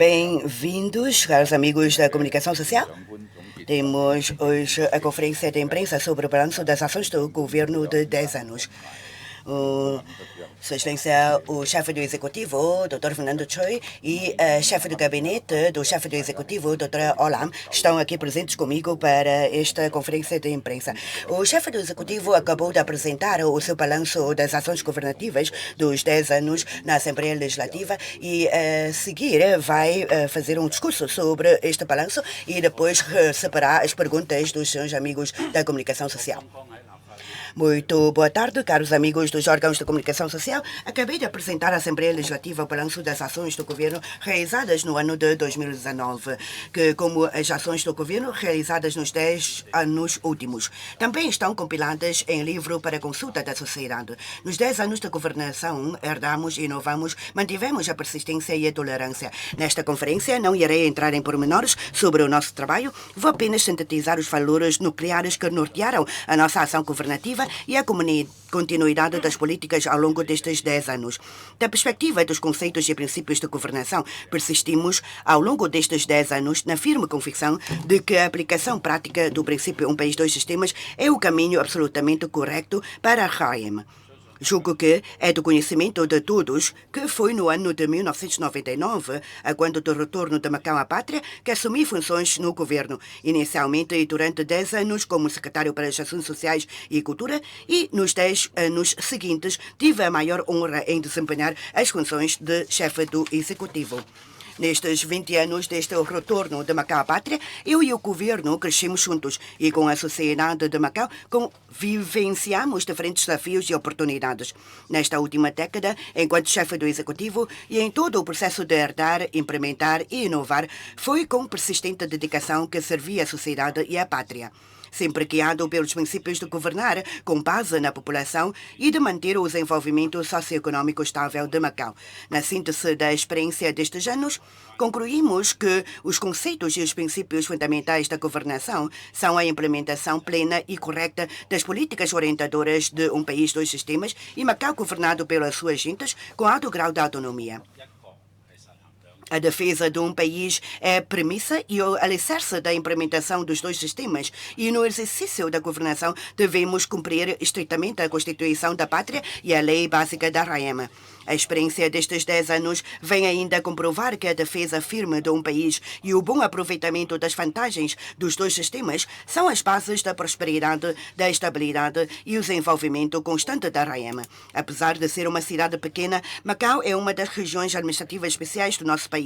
Bem-vindos, caros amigos da comunicação social. Temos hoje a conferência de imprensa sobre o balanço das ações do governo de 10 anos. Sua Excelência, o chefe do Executivo, Dr. Fernando Choi, e a chefe do gabinete do chefe do Executivo, Dr. Olam, estão aqui presentes comigo para esta conferência de imprensa. O chefe do Executivo acabou de apresentar o seu balanço das ações governativas dos 10 anos na Assembleia Legislativa e, a seguir, vai fazer um discurso sobre este balanço e depois receberá as perguntas dos seus amigos da comunicação social. Muito boa tarde, caros amigos dos órgãos de comunicação social. Acabei de apresentar à Assembleia Legislativa o balanço das ações do governo realizadas no ano de 2019, que, como as ações do governo realizadas nos 10 anos últimos, também estão compiladas em livro para consulta da sociedade. Nos 10 anos de governação, herdamos, inovamos, mantivemos a persistência e a tolerância. Nesta conferência, não irei entrar em pormenores sobre o nosso trabalho, vou apenas sintetizar os valores nucleares que nortearam a nossa ação governativa e a continuidade das políticas ao longo destes 10 anos. Da perspectiva dos conceitos e princípios de governação, persistimos, ao longo destes 10 anos, na firme convicção de que a aplicação prática do princípio Um País, Dois Sistemas é o caminho absolutamente correto para a RAEM. Julgo que é do conhecimento de todos que foi no ano de 1999, quando do retorno de Macau à pátria, que assumi funções no governo, inicialmente e durante 10 anos como secretário para as Ações Sociais e Cultura, e nos 10 anos seguintes tive a maior honra em desempenhar as funções de chefe do Executivo. Nestes 20 anos desde o retorno de Macau à pátria, eu e o governo crescemos juntos e com a sociedade de Macau vivenciamos diferentes desafios e oportunidades. Nesta última década, enquanto chefe do Executivo e em todo o processo de herdar, implementar e inovar, foi com persistente dedicação que servi a sociedade e a pátria, sempre guiado pelos princípios de governar com base na população e de manter o desenvolvimento socioeconômico estável de Macau. Na síntese da experiência destes anos, concluímos que os conceitos e os princípios fundamentais da governação são a implementação plena e correta das políticas orientadoras de Um País, Dois Sistemas e Macau governado pelas suas gentes com alto grau de autonomia. A defesa de um país é a premissa e o alicerce da implementação dos dois sistemas e no exercício da governação devemos cumprir estritamente a Constituição da Pátria e a Lei Básica da RAEM. A experiência destes 10 anos vem ainda comprovar que a defesa firme de um país e o bom aproveitamento das vantagens dos dois sistemas são as bases da prosperidade, da estabilidade e o desenvolvimento constante da RAEM. Apesar de ser uma cidade pequena, Macau é uma das regiões administrativas especiais do nosso país.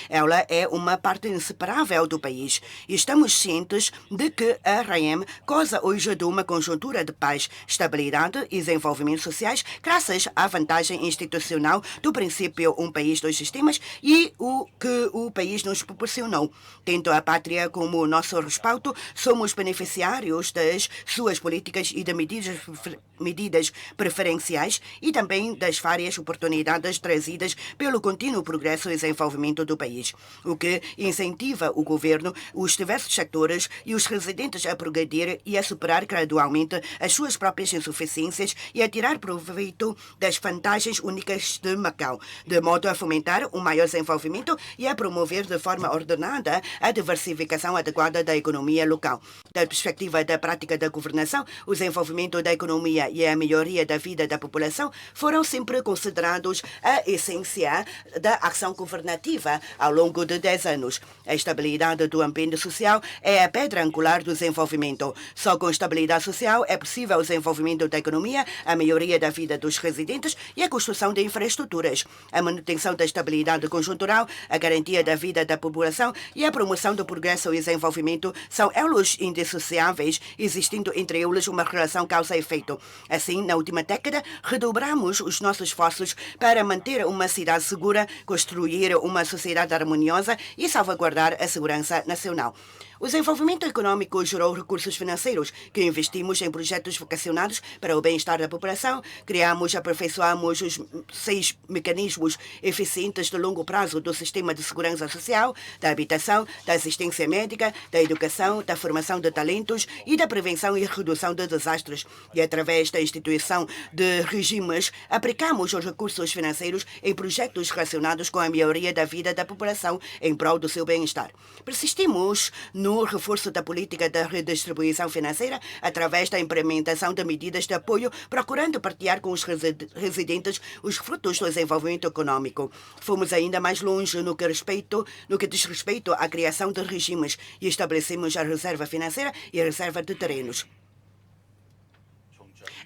Ela é uma parte inseparável do país e estamos cientes de que a RAEM goza hoje de uma conjuntura de paz, estabilidade e desenvolvimento sociais graças à vantagem institucional do princípio Um País, Dois Sistemas e o que o país nos proporcionou. Tendo a pátria como nosso respaldo, somos beneficiários das suas políticas e de medidas preferenciais e também das várias oportunidades trazidas pelo contínuo progresso e desenvolvimento do país, o que incentiva o governo, os diversos sectores e os residentes a progredir e a superar gradualmente as suas próprias insuficiências e a tirar proveito das vantagens únicas de Macau, de modo a fomentar um maior desenvolvimento e a promover de forma ordenada a diversificação adequada da economia local. Da perspectiva da prática da governação, o desenvolvimento da economia e a melhoria da vida da população foram sempre considerados a essência da ação governativa ao longo de 10 anos. A estabilidade do ambiente social é a pedra angular do desenvolvimento. Só com estabilidade social é possível o desenvolvimento da economia, a melhoria da vida dos residentes e a construção de infraestruturas. A manutenção da estabilidade conjuntural, a garantia da vida da população e a promoção do progresso e desenvolvimento são elos indissociáveis, existindo entre eles uma relação causa-efeito. Assim, na última década, redobramos os nossos esforços para manter uma cidade segura, construir uma sociedade harmoniosa e salvaguardar a segurança nacional. O desenvolvimento econômico gerou recursos financeiros que investimos em projetos vocacionados para o bem-estar da população, criamos e aperfeiçoamos os 6 mecanismos eficientes de longo prazo do sistema de segurança social, da habitação, da assistência médica, da educação, da formação de talentos e da prevenção e redução de desastres. E através da instituição de regimes, aplicamos os recursos financeiros em projetos relacionados com a melhoria da vida da população em prol do seu bem-estar. Persistimos no reforço da política de redistribuição financeira através da implementação de medidas de apoio, procurando partilhar com os residentes os frutos do desenvolvimento econômico. Fomos ainda mais longe no que diz respeito à criação de regimes e estabelecemos a reserva financeira e a reserva de terrenos.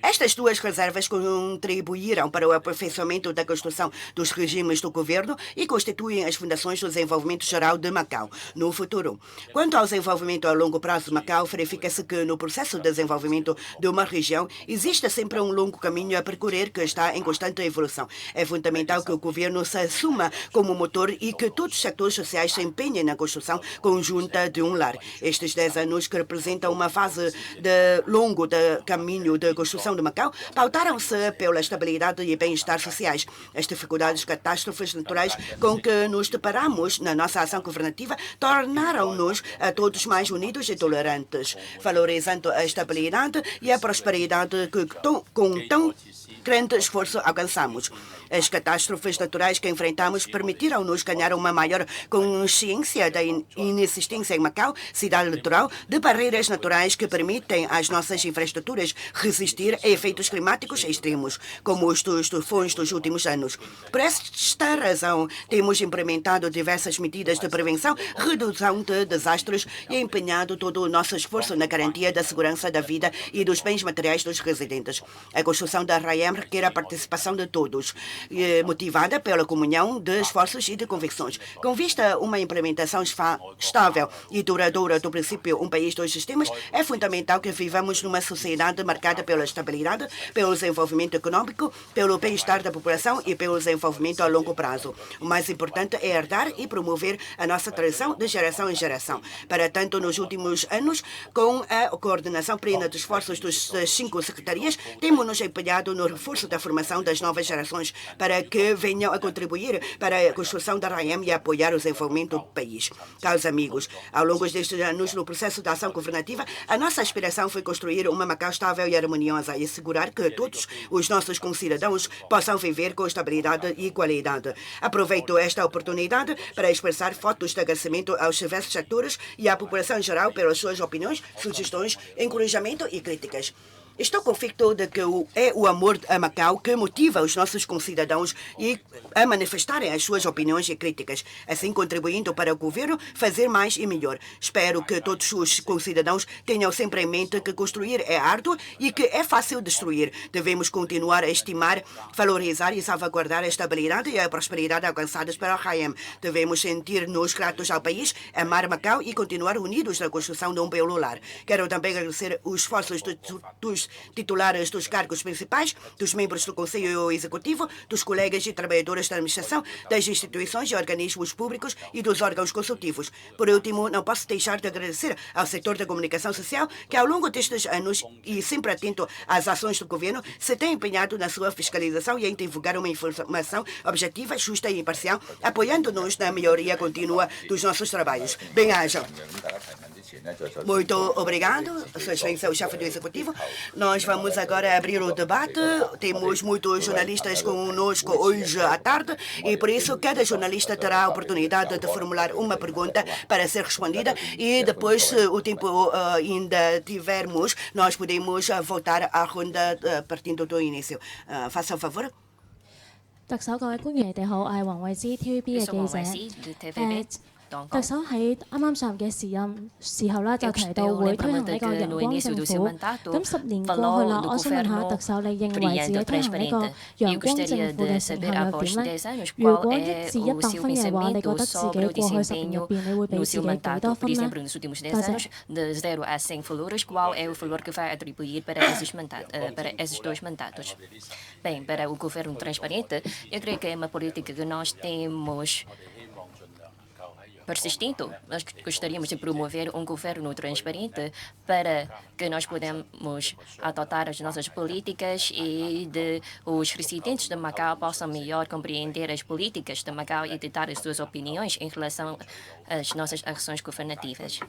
Estas duas reservas contribuíram para o aperfeiçoamento da construção dos regimes do governo e constituem as fundações do desenvolvimento geral de Macau no futuro. Quanto ao desenvolvimento a longo prazo de Macau, verifica-se que no processo de desenvolvimento de uma região existe sempre um longo caminho a percorrer que está em constante evolução. É fundamental que o governo se assuma como motor e que todos os setores sociais se empenhem na construção conjunta de um lar. Estes 10 anos, que representam uma fase longo de caminho de construção de Macau, pautaram-se pela estabilidade e bem-estar sociais. As dificuldades e catástrofes naturais com que nos deparamos na nossa ação governativa tornaram-nos a todos mais unidos e tolerantes, valorizando a estabilidade e a prosperidade que com tão grande esforço alcançamos. As catástrofes naturais que enfrentamos permitiram-nos ganhar uma maior consciência da inexistência em Macau, cidade litoral, de barreiras naturais que permitem às nossas infraestruturas resistir a efeitos climáticos extremos, como os dos tufões dos últimos anos. Por esta razão, temos implementado diversas medidas de prevenção, redução de desastres e empenhado todo o nosso esforço na garantia da segurança da vida e dos bens materiais dos residentes. A construção da RAEM requer a participação de todos, motivada pela comunhão de esforços e de convicções. Com vista a uma implementação estável e duradoura do princípio Um País, Dois Sistemas, é fundamental que vivamos numa sociedade marcada pela estabilidade, pelo desenvolvimento econômico, pelo bem-estar da população e pelo desenvolvimento a longo prazo. O mais importante é herdar e promover a nossa tradição de geração em geração. Para tanto, nos últimos anos, com a coordenação plena dos esforços das 5 secretarias, temos-nos empenhado no reforço da formação das novas gerações para que venham a contribuir para a construção da RAEM e a apoiar o desenvolvimento do país. Caros amigos, ao longo destes anos no processo da ação governativa, a nossa aspiração foi construir uma Macau estável e harmoniosa e assegurar que todos os nossos concidadãos possam viver com estabilidade e qualidade. Aproveito esta oportunidade para expressar votos de agradecimento aos diversos setores e à população em geral pelas suas opiniões, sugestões, encorajamento e críticas. Estou convicto de que é o amor a Macau que motiva os nossos concidadãos a manifestarem as suas opiniões e críticas, assim contribuindo para o governo fazer mais e melhor. Espero que todos os concidadãos tenham sempre em mente que construir é árduo e que é fácil destruir. Devemos continuar a estimar, valorizar e salvaguardar a estabilidade e a prosperidade alcançadas pela RAEM. Devemos sentir-nos gratos ao país, amar Macau e continuar unidos na construção de um belo lar. Quero também agradecer os esforços dos titulares dos cargos principais, dos membros do Conselho Executivo, dos colegas e trabalhadores da administração, das instituições e organismos públicos e dos órgãos consultivos. Por último, não posso deixar de agradecer ao setor da comunicação social que, ao longo destes anos e sempre atento às ações do governo, se tem empenhado na sua fiscalização e em divulgar uma informação objetiva, justa e imparcial, apoiando-nos na melhoria contínua dos nossos trabalhos. Bem-ajam. Muito obrigado, Sua Excelência, o chefe do Executivo. Nós vamos agora abrir o debate. Temos muitos jornalistas conosco hoje à tarde e, por isso, cada jornalista terá a oportunidade de formular uma pergunta para ser respondida e depois, se o tempo ainda tivermos, nós podemos voltar à ronda partindo do início. Faça o favor. 特首各位官員，你哋好，我係黃慧芝 TVB 嘅記者。特首喺啱啱上任嘅時候啦，就提到會推行呢個陽光政府。咁10年過去啦，我想問下特首，你認為自己推行呢個陽光政府嘅成效又點呢？如果1至100分嘅話，你覺得自己過去10年入邊，你會俾自己幾多分呢？多謝。De 0 a 100 valores, qual é o valor que vai atribuir para esses 2 mandatos? Bem, para o governo transparente, eu creio que é uma política que nós temos persistente. Nós gostaríamos de promover um governo transparente para que nós podemos adotar as nossas políticas e os residentes de Macau possam melhor compreender as políticas de Macau e de dar as suas opiniões em relação às nossas ações governativas.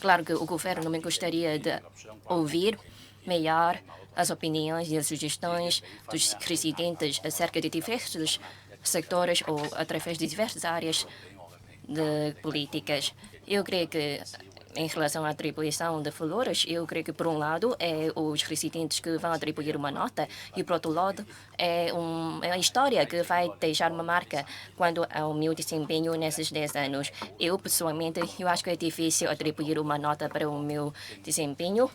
Claro que o governo também gostaria de ouvir melhor as opiniões e as sugestões dos residentes acerca de diversos setores ou através de diversas áreas de políticas. Eu creio que, em relação à atribuição de valores, eu creio que, por um lado, é os residentes que vão atribuir uma nota e, por outro lado, é a história que vai deixar uma marca quando ao meu desempenho nesses 10 anos. Eu, pessoalmente, eu acho que é difícil atribuir uma nota para o meu desempenho.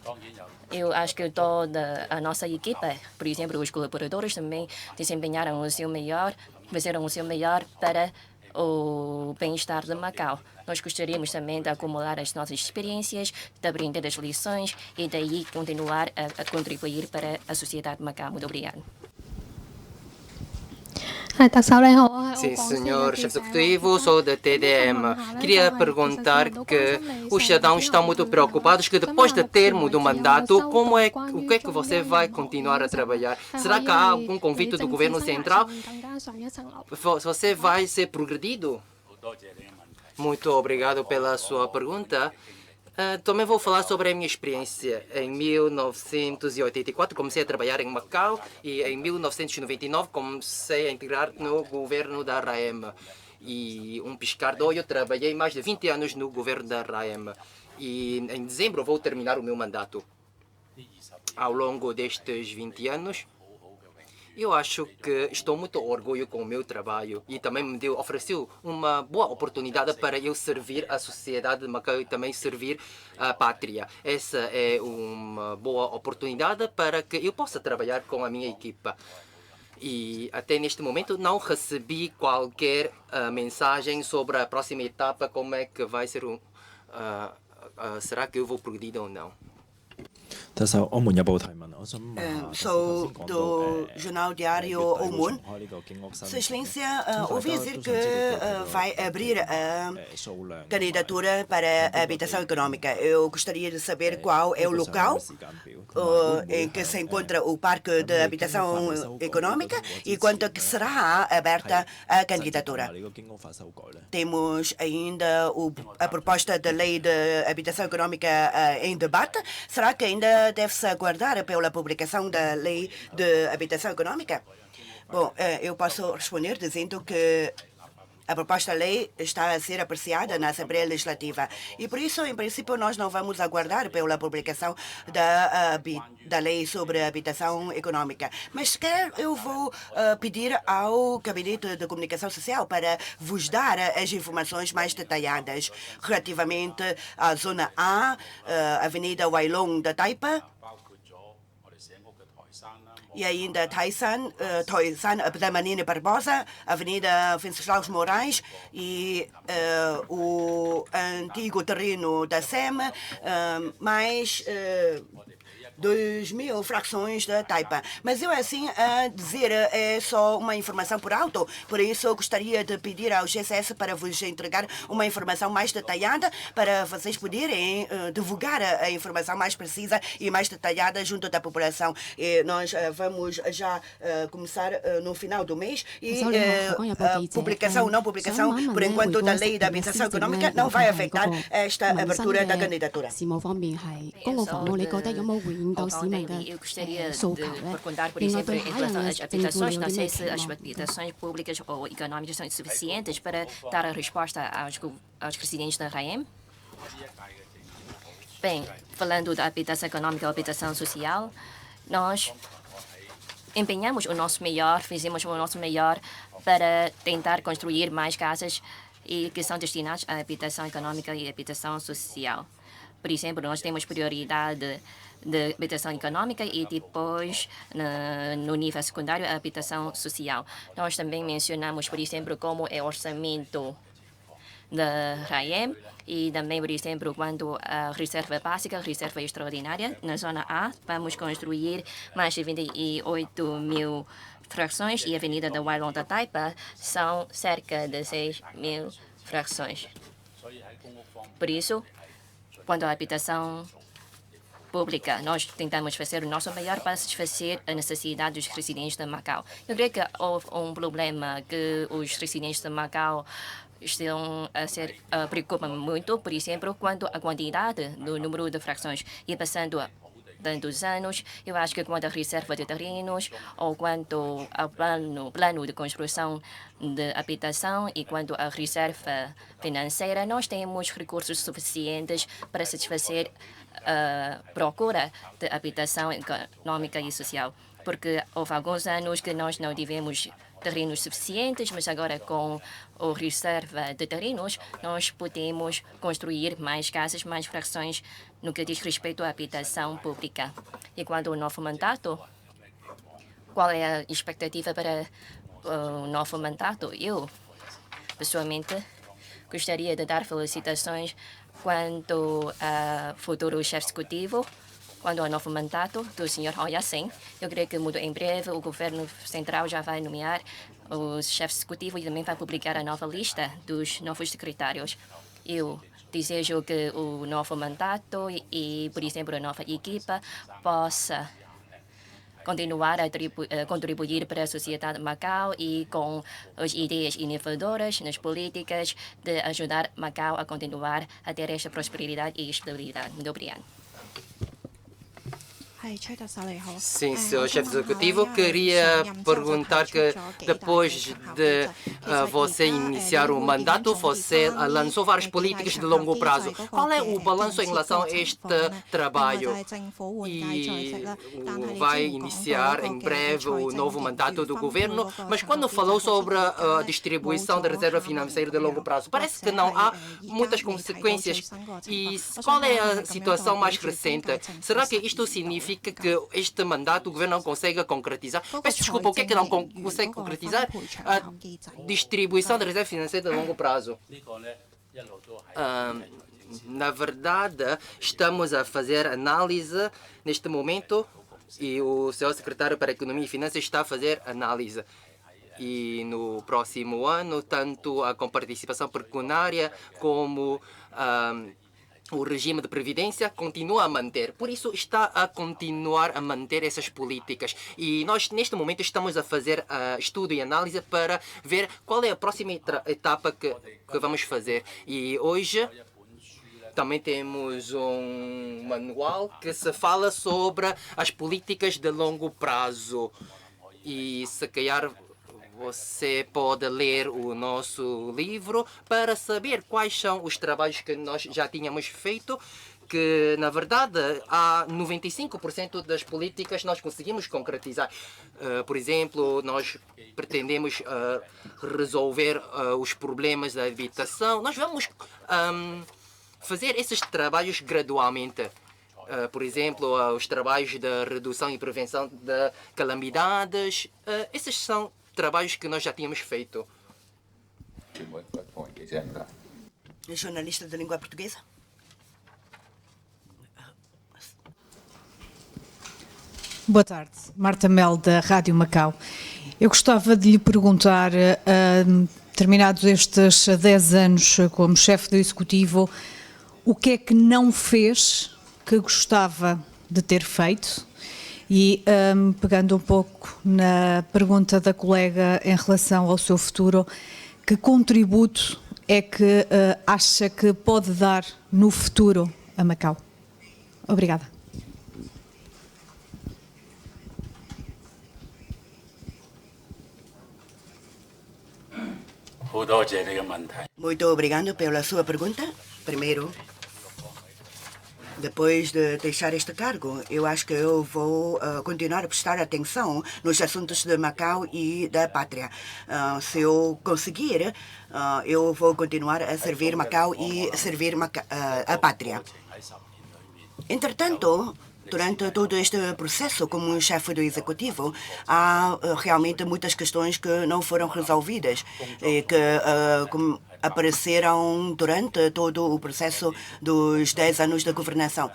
Eu acho que toda a nossa equipa, por exemplo, os colaboradores também desempenharam o seu melhor, fizeram o seu melhor para o bem-estar de Macau. Nós gostaríamos também de acumular as nossas experiências, de aprender as lições e daí continuar a contribuir para a sociedade de Macau. Muito obrigada. Sim, senhor chefe executivo, sou da TDM. Queria perguntar que os cidadãos estão muito preocupados que depois do termo do mandato, o que é que você vai continuar a trabalhar? Será que há algum convite do governo central? Você vai ser progredido? Muito obrigado pela sua pergunta. Também vou falar sobre a minha experiência. Em 1984 comecei a trabalhar em Macau e em 1999 comecei a integrar no governo da RAEM. E um piscar de olho, trabalhei mais de 20 anos no governo da RAEM. E em dezembro vou terminar o meu mandato. Ao longo destes 20 anos, eu acho que estou muito orgulhoso com o meu trabalho e também me ofereceu uma boa oportunidade para eu servir a sociedade de Macau e também servir a pátria. Essa é uma boa oportunidade para que eu possa trabalhar com a minha equipa. E até neste momento não recebi qualquer mensagem sobre a próxima etapa, como é que vai ser será que eu vou progredir ou não? Sou do Jornal Diário O Moon. Sua Excelência, ouvi dizer que vai abrir a candidatura para a habitação econômica. Eu gostaria de saber qual é o local em que se encontra o Parque de Habitação Econômica e quando é que será aberta a candidatura. Temos ainda a proposta de lei de habitação econômica em debate. Será que ainda deve-se aguardar pela publicação da lei de habitação econômica? Bom, eu posso responder dizendo que a proposta de lei está a ser apreciada na Assembleia Legislativa e, por isso, em princípio, nós não vamos aguardar pela publicação da lei sobre habitação econômica. Mas sequer eu vou pedir ao Gabinete de Comunicação Social para vos dar as informações mais detalhadas relativamente à Zona A, Avenida Wailong da Taipa, e ainda Toisan Abdamanine Barbosa, Avenida Venceslau Moraes e o antigo terreno da SEM, mais 2.000 frações da Taipa. Mas eu, assim, a dizer, é só uma informação por alto. Por isso, eu gostaria de pedir ao GCS para vos entregar uma informação mais detalhada para vocês poderem divulgar a informação mais precisa e mais detalhada junto da população. E nós vamos já começar no final do mês e a publicação ou não publicação, por enquanto, da lei da habitação econômica não vai afetar esta abertura da candidatura. Eu gostaria de perguntar, por exemplo, em relação às habitações, não sei se as habitações públicas ou econômicas são suficientes para dar a resposta aos residentes da RAEM. Bem, falando da habitação econômica ou habitação social, nós empenhamos o nosso melhor, fizemos o nosso melhor para tentar construir mais casas e que são destinadas à habitação econômica e habitação social. Por exemplo, nós temos prioridade de habitação econômica e depois, no nível secundário, a habitação social. Nós também mencionamos, por exemplo, como é o orçamento da RAEM e também, por exemplo, quando a reserva básica, reserva extraordinária, na zona A, vamos construir mais de 28.000 frações e a Avenida da Wailong da Taipa são cerca de 6.000 frações. Por isso, quando a habitação pública, nós tentamos fazer o nosso melhor para satisfazer a necessidade dos residentes de Macau. Eu creio que houve um problema que os residentes de Macau estão a ser preocupam muito, por exemplo, quando a quantidade do número de frações ia passando tantos anos. Eu acho que quanto à reserva de terrenos ou quanto ao plano de construção de habitação e quanto à reserva financeira, nós temos recursos suficientes para satisfazer a procura de habitação econômica e social, porque houve alguns anos que nós não tivemos terrenos suficientes, mas agora com a reserva de terrenos, nós podemos construir mais casas, mais frações no que diz respeito à habitação pública. E quanto ao novo mandato, qual é a expectativa para o novo mandato? Eu, pessoalmente, gostaria de dar felicitações quanto ao futuro chefe executivo, quando ao novo mandato do Sr. Hou Yat-sen. Eu creio que muito em breve o governo central já vai nomear o chefe executivo e também vai publicar a nova lista dos novos secretários. Eu desejo que o novo mandato e, por exemplo, a nova equipa possa continuar a contribuir para a sociedade de Macau e com as ideias inovadoras nas políticas de ajudar Macau a continuar a ter esta prosperidade e estabilidade. Muito obrigada. Sim, senhor chefe executivo, queria perguntar que depois de você iniciar o mandato, você lançou várias políticas de longo prazo. Qual é o balanço em relação a este trabalho? E vai iniciar em breve o novo mandato do governo, mas quando falou sobre a distribuição da reserva financeira de longo prazo, parece que não há muitas consequências. E qual é a situação mais recente? Será que isto significa que este mandato o governo não consegue concretizar? Peço desculpa, o que é que não consegue concretizar? A distribuição da reserva financeira de longo prazo. Na verdade, estamos a fazer análise neste momento e o seu secretário para a Economia e Finanças está a fazer análise. E no próximo ano, tanto a comparticipação pecuniária como o regime de previdência continua a manter. Por isso, está a continuar a manter essas políticas. E nós, neste momento, estamos a fazer estudo e análise para ver qual é a próxima etapa que vamos fazer. E hoje também temos um manual que se fala sobre as políticas de longo prazo. E se calhar você pode ler o nosso livro para saber quais são os trabalhos que nós já tínhamos feito, que, na verdade, há 95% das políticas nós conseguimos concretizar. Por exemplo, nós pretendemos resolver os problemas da habitação. Nós vamos fazer esses trabalhos gradualmente. Por exemplo, os trabalhos de redução e prevenção de calamidades. Esses são trabalhos que nós já tínhamos feito. Jornalista de língua portuguesa. Boa tarde, Marta Mel, da Rádio Macau. Eu gostava de lhe perguntar, terminados estes 10 anos como chefe do Executivo, o que é que não fez que gostava de ter feito? E pegando um pouco na pergunta da colega em relação ao seu futuro, que contributo é que acha que pode dar no futuro a Macau? Obrigada. Muito obrigado pela sua pergunta. Primeiro, depois de deixar este cargo, eu acho que eu vou continuar a prestar atenção nos assuntos de Macau e da pátria. Se eu conseguir, eu vou continuar a servir Macau e servir a pátria. Entretanto, durante todo este processo, como chefe do Executivo, há realmente muitas questões que não foram resolvidas e que apareceram durante todo o processo dos 10 anos de governação.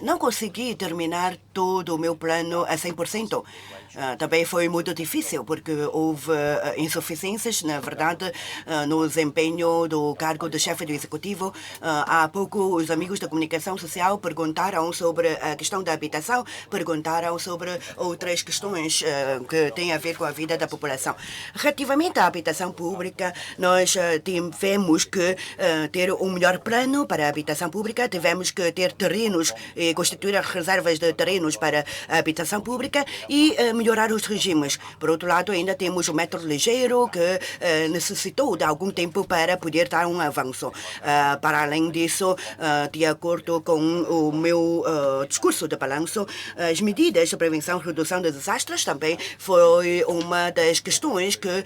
Não consegui terminar todo o meu plano a 100%. Também foi muito difícil, porque houve insuficiências, na verdade, no desempenho do cargo de chefe do Executivo. Há pouco, os amigos da comunicação social perguntaram sobre a questão da habitação, perguntaram sobre outras questões que têm a ver com a vida da população. Relativamente à habitação pública, nós tivemos que ter um melhor plano para a habitação pública, tivemos que ter terrenos e constituir reservas de terrenos para a habitação pública e melhorar os regimes. Por outro lado, ainda temos o metro ligeiro, que necessitou de algum tempo para poder dar um avanço. Para além disso, de acordo com o meu discurso de balanço, as medidas de prevenção e redução de desastres também foi uma das questões que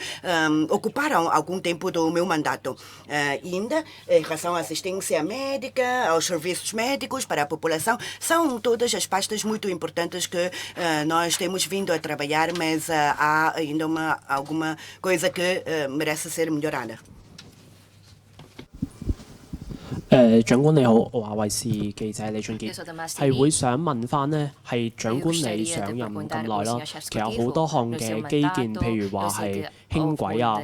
ocuparam algum tempo do meu mandato. Ainda, em relação à assistência médica, aos serviços médicos para a população, são todas as pastas muito importantes que nós temos vindo a trabalhar, mas há ainda alguma coisa que merece ser melhorada. 長官你好，華為視記者李俊傑，係會想問翻呢，係長官你上任咁耐啦，其實好多項嘅基建，譬如話係輕軌啊，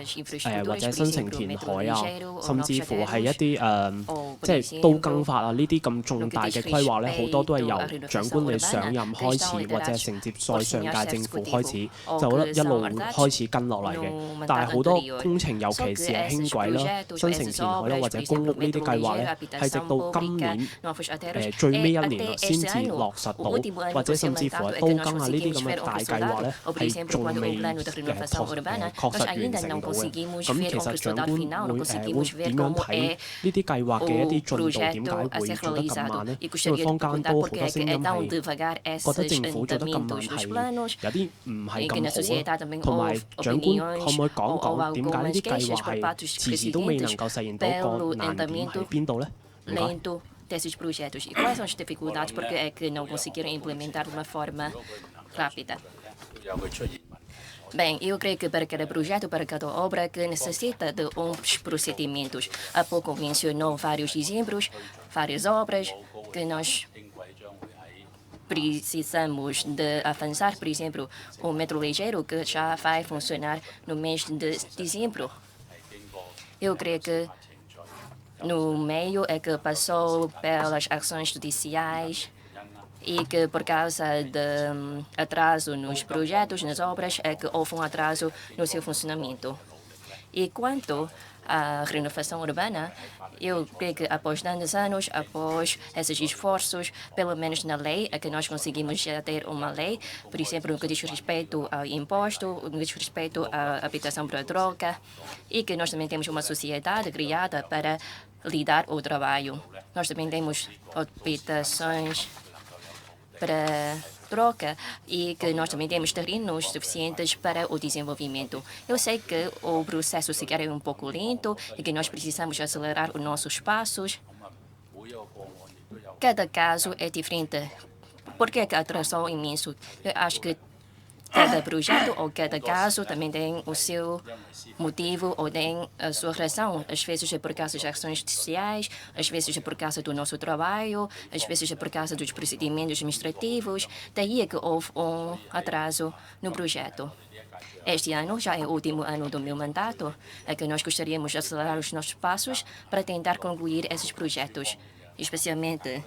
或者新城填海啊，甚至乎係一啲即係都更法啊呢啲咁重大嘅規劃咧，好多都係由長官你上任開始，或者承接再上屆政府開始，就一路開始跟落嚟嘅。但係好多工程，尤其是係輕軌啦、新城填海啦，或者公屋呢啲計劃咧。係直到今年最尾一年啦，先至落實到，或者甚至乎係都更啊呢啲咁嘅大計劃咧，係仲未確實完成到嘅。咁其實長官會點樣睇呢啲計劃嘅一啲進度？點解會做得咁慢呢？因為坊間都好多聲音係覺得政府做得咁慢係有啲唔係咁好咯。同埋長官可唔可以講講點解呢啲計劃係遲遲都未能夠實現到個難點喺邊度呢？ lento desses projetos. E quais são as dificuldades? Porque é que não conseguiram implementar de uma forma rápida? Bem, eu creio que para cada projeto, para cada obra, que necessita de uns procedimentos. Há pouco mencionou vários exemplos, várias obras que nós precisamos de avançar. Por exemplo, o metro ligeiro, que já vai funcionar no mês de dezembro. Eu creio que no meio é que passou pelas ações judiciais e que por causa de atraso nos projetos, nas obras, é que houve um atraso no seu funcionamento. E quanto à renovação urbana, eu creio que após tantos anos, após esses esforços, pelo menos na lei, é que nós conseguimos já ter uma lei, por exemplo, no que diz respeito ao imposto, no que diz respeito à habitação para troca, e que nós também temos uma sociedade criada para lidar o trabalho. Nós também temos habitações para troca e que nós também temos terrenos suficientes para o desenvolvimento. Eu sei que o processo sequer é um pouco lento e que nós precisamos acelerar os nossos passos. Cada caso é diferente. Por que a atração é imenso? Eu acho que cada projeto ou cada caso também tem o seu motivo ou tem a sua razão. Às vezes é por causa das ações judiciais, às vezes é por causa do nosso trabalho, às vezes é por causa dos procedimentos administrativos. Daí é que houve um atraso no projeto. Este ano já é o último ano do meu mandato, é que nós gostaríamos de acelerar os nossos passos para tentar concluir esses projetos, especialmente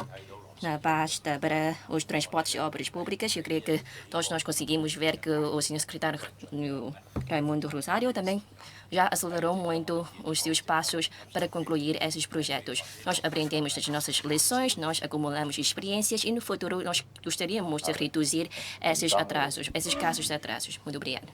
na pasta para os transportes e obras públicas. Eu creio que todos nós conseguimos ver que o Sr. Secretário Raimundo Rosário também já acelerou muito os seus passos para concluir esses projetos. Nós aprendemos das nossas lições, nós acumulamos experiências e no futuro nós gostaríamos de reduzir esses atrasos, esses casos de atrasos. Muito obrigada.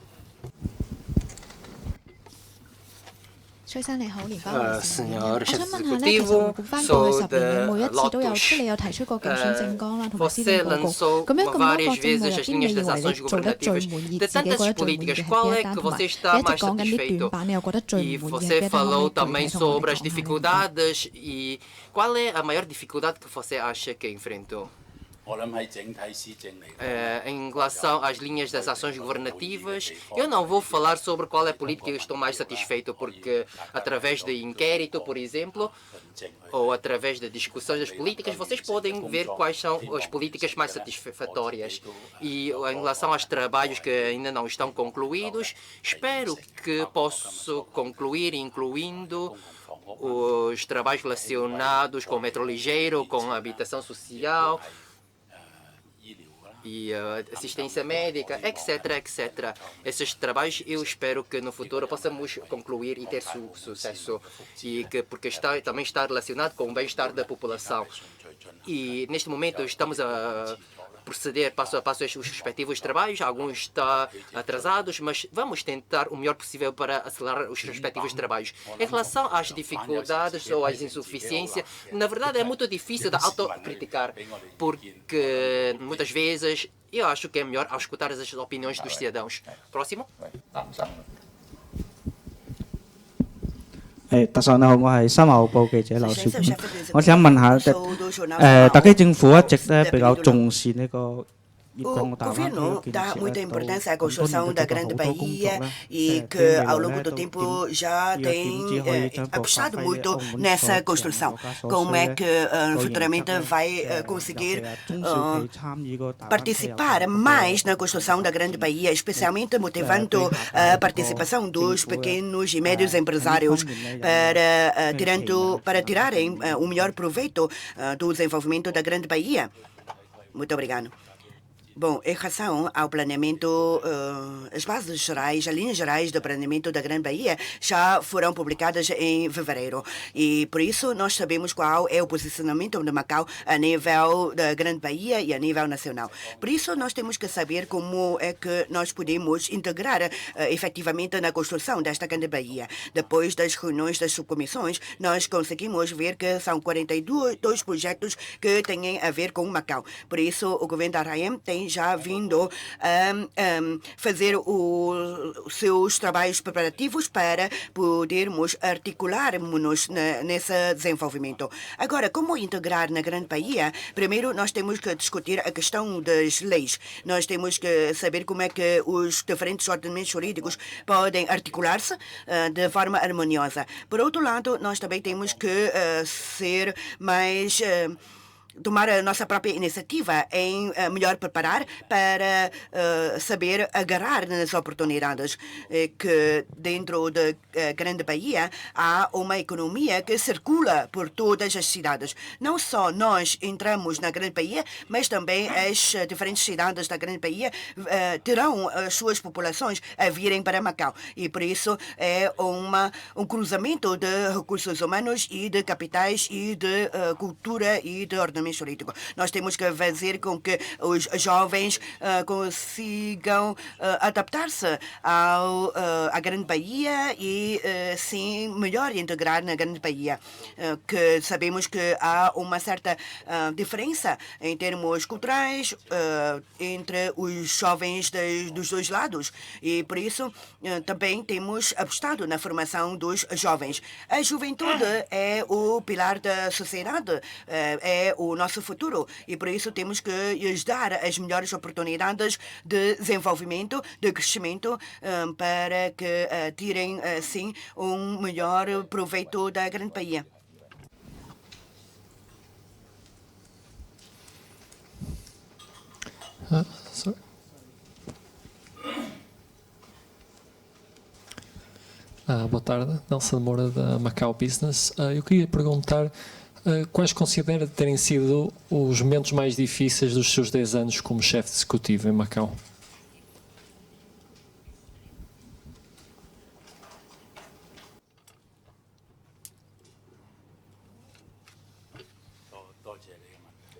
崔生你好，蓮花衛視嘅。我想 Senhor 問下呢，其實我估翻過去10年，每一次都有出嚟有提出過競選政綱啦，同埋施政報告。咁樣咁多個政務入邊，你認為你做得最滿意，自己覺得最滿意嘅係邊一單？同埋你一直講緊啲短板，你又覺得最唔滿意嘅邊一單？可唔可以具體同我哋講下？ qual é a maior dificuldade que você acha que enfrentou? Em relação às linhas das ações governativas, eu não vou falar sobre qual é a política que eu estou mais satisfeito, porque através de inquérito, por exemplo, ou através de discussões das políticas, vocês podem ver quais são as políticas mais satisfatórias. E em relação aos trabalhos que ainda não estão concluídos, espero que possa concluir incluindo os trabalhos relacionados com o metro ligeiro, com a habitação social e assistência médica, etc, etc. Esses trabalhos eu espero que no futuro possamos concluir e ter sucesso, e que, porque também está relacionado com o bem-estar da população. E neste momento estamos a proceder passo a passo os respectivos trabalhos. Alguns estão atrasados, mas vamos tentar o melhor possível para acelerar os respectivos trabalhos. Em relação às dificuldades ou às insuficiências, na verdade é muito difícil de autocriticar, porque muitas vezes eu acho que é melhor escutar as opiniões dos cidadãos. Próximo. 特首你好，我係新華報記者劉少本。我想問下，特區政府一直咧比較重視呢個 O governo dá muita importância à construção da Grande Bahia e que ao longo do tempo já tem apostado muito nessa construção. Como é que futuramente vai conseguir participar mais na construção da Grande Bahia, especialmente motivando a participação dos pequenos e médios empresários para tirarem o melhor proveito do desenvolvimento da Grande Bahia? Muito obrigado. Bom, em relação ao planeamento, as bases gerais, as linhas gerais do planeamento da Grande Bahia já foram publicadas em fevereiro. E, por isso, nós sabemos qual é o posicionamento de Macau a nível da Grande Bahia e a nível nacional. Por isso, nós temos que saber como é que nós podemos integrar efetivamente na construção desta Grande Bahia. Depois das reuniões das subcomissões, nós conseguimos ver que são 42 projetos que têm a ver com Macau. Por isso, o governo da Arraem tem já vindo a fazer os seus trabalhos preparativos para podermos articularmos nesse desenvolvimento. Agora, como integrar na Grande Bahia? Primeiro, nós temos que discutir a questão das leis. Nós temos que saber como é que os diferentes ordenamentos jurídicos podem articular-se de forma harmoniosa. Por outro lado, nós também temos que ser mais tomar a nossa própria iniciativa em melhor preparar para saber agarrar nas oportunidades que dentro da Grande Bahia há uma economia que circula por todas as cidades. Não só nós entramos na Grande Bahia, mas também as diferentes cidades da Grande Bahia terão as suas populações a virem para Macau. E por isso é um cruzamento de recursos humanos e de capitais e de cultura e de ordenamento jurídico. Nós temos que fazer com que os jovens consigam adaptar-se à Grande Bahia e, sim, melhor integrar na Grande Bahia. Que sabemos que há uma certa diferença em termos culturais entre os jovens dos dois lados e, por isso, também temos apostado na formação dos jovens. A juventude é o pilar da sociedade, é o nosso futuro e por isso temos que lhes dar as melhores oportunidades de desenvolvimento, de crescimento para que tirem assim um melhor proveito da Grande Bahia. Boa tarde, Nelson Moura da Macau Business. Eu queria perguntar quais considera terem sido os momentos mais difíceis dos seus 10 anos como chefe executivo em Macau?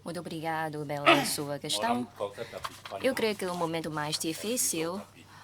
Muito obrigado pela sua questão. Eu creio que o momento mais difícil,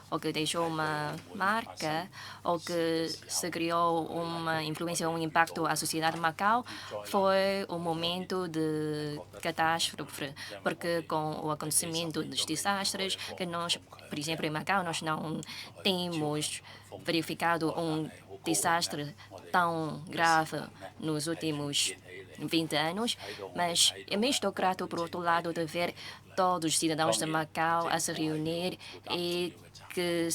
ou que deixou uma marca, ou que se criou uma influência, um impacto à sociedade de Macau, foi o momento de catástrofe, porque com o acontecimento dos desastres, que nós, por exemplo, em Macau, nós não temos verificado um desastre tão grave nos últimos 20 anos, mas também estou grato, por outro lado, de ver todos os cidadãos de Macau a se reunir e que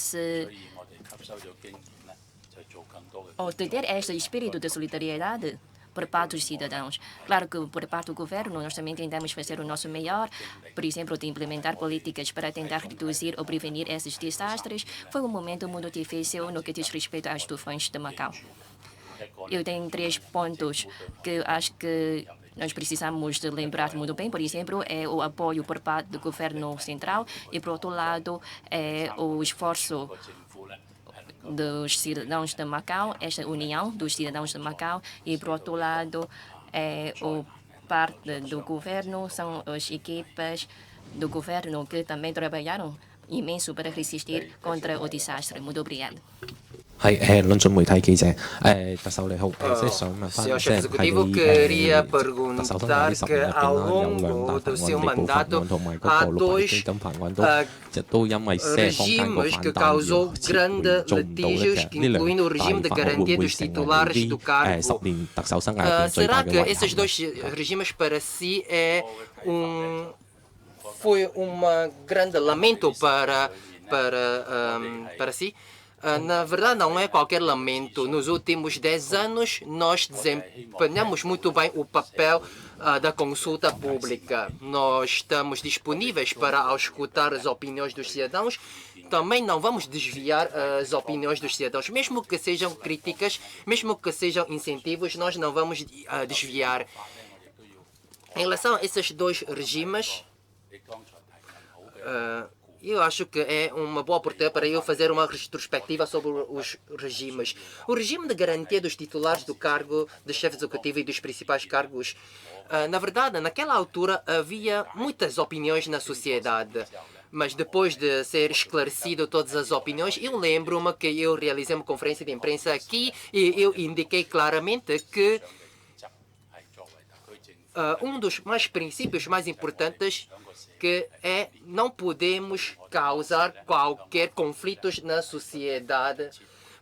ou ter este espírito de solidariedade por parte dos cidadãos. Claro que por parte do governo nós também tentamos fazer o nosso melhor, por exemplo, de implementar políticas para tentar reduzir ou prevenir esses desastres. Foi um momento muito difícil no que diz respeito aos tufões de Macau. Eu tenho 3 pontos que acho que nós precisamos de lembrar muito bem. Por exemplo, é o apoio por parte do governo central e, por outro lado, é o esforço dos cidadãos de Macau, esta união dos cidadãos de Macau, e, por outro lado, é o parte do governo, são as equipas do governo que também trabalharam imenso para resistir contra o desastre. Muito obrigado. 係論盡媒體記者，特首你好，即係想問翻，即係喺特首生涯呢10年入邊啦，有兩大法案利保法案同埋嗰個綠牌基金法案都因為些坊間個反彈而撤回做唔到咧。其實呢兩大法案會唔會成為呢10年特首生涯入邊最大嘅遺憾？ Foi grande lamento para si. Na verdade, não é qualquer lamento. Nos últimos 10 anos, nós desempenhamos muito bem o papel da consulta pública. Nós estamos disponíveis para escutar as opiniões dos cidadãos. Também não vamos desviar as opiniões dos cidadãos. Mesmo que sejam críticas, mesmo que sejam incentivos, nós não vamos desviar. Em relação a esses 2 regimes, eu acho que é uma boa oportunidade para eu fazer uma retrospectiva sobre os regimes. O regime de garantia dos titulares do cargo de chefe executivo e dos principais cargos, na verdade, naquela altura havia muitas opiniões na sociedade. Mas depois de ser esclarecido todas as opiniões, eu lembro-me que eu realizei uma conferência de imprensa aqui e eu indiquei claramente que um dos princípios mais importantes que é não podemos causar qualquer conflitos na sociedade.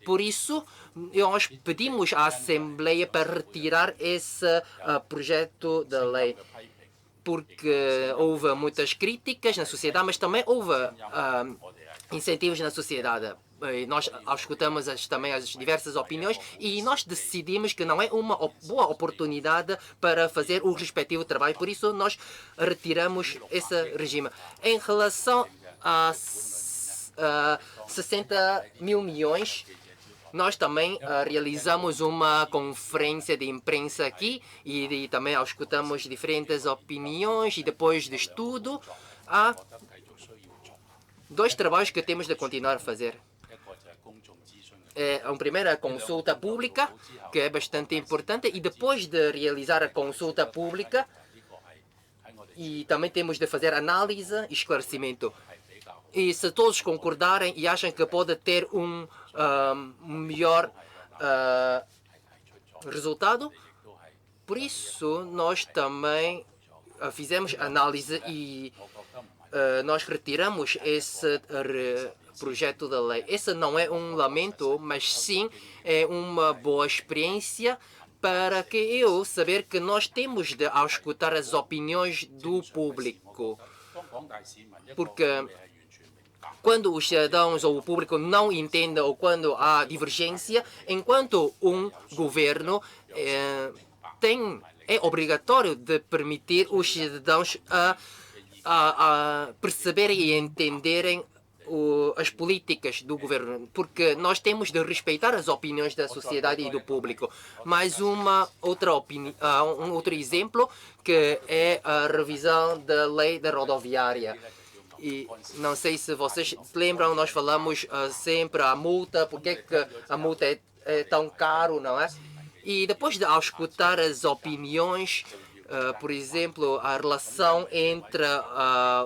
Por isso, nós pedimos à Assembleia para retirar esse projeto de lei. Porque houve muitas críticas na sociedade, mas também houve incentivos na sociedade. Nós escutamos também as diversas opiniões e nós decidimos que não é uma boa oportunidade para fazer o respectivo trabalho. Por isso, nós retiramos esse regime. Em relação a 60 mil milhões, nós também realizamos uma conferência de imprensa aqui e também escutamos diferentes opiniões e depois de estudo, há 2 trabalhos que temos de continuar a fazer. A primeira consulta pública, que é bastante importante, e depois de realizar a consulta pública, e também temos de fazer análise e esclarecimento. E se todos concordarem e acham que pode ter um melhor resultado, por isso nós também fizemos análise e nós retiramos esse projeto de lei. Esse não é um lamento, mas sim é uma boa experiência para que eu saber que nós temos de escutar as opiniões do público. Porque quando os cidadãos ou o público não entendem ou quando há divergência, enquanto um governo é obrigatório de permitir os cidadãos a perceberem e entenderem as políticas do governo, porque nós temos de respeitar as opiniões da sociedade e do público. Mais um outro exemplo, que é a revisão da lei da rodoviária. E não sei se vocês se lembram, nós falamos sempre a multa, porque que a multa é tão caro, não é? E depois de escutar as opiniões, por exemplo, a relação entre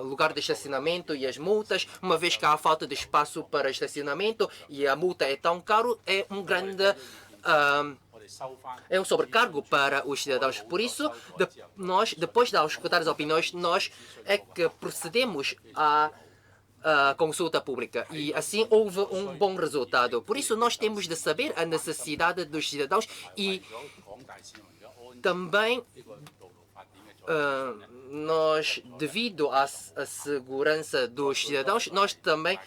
o lugar de estacionamento e as multas, uma vez que há falta de espaço para estacionamento e a multa é tão caro, é um grande sobrecargo para os cidadãos. Por isso, nós, depois de escutar as opiniões, nós é que procedemos à consulta pública e assim houve um bom resultado. Por isso, nós temos de saber a necessidade dos cidadãos e também nós, devido à segurança dos cidadãos, nós também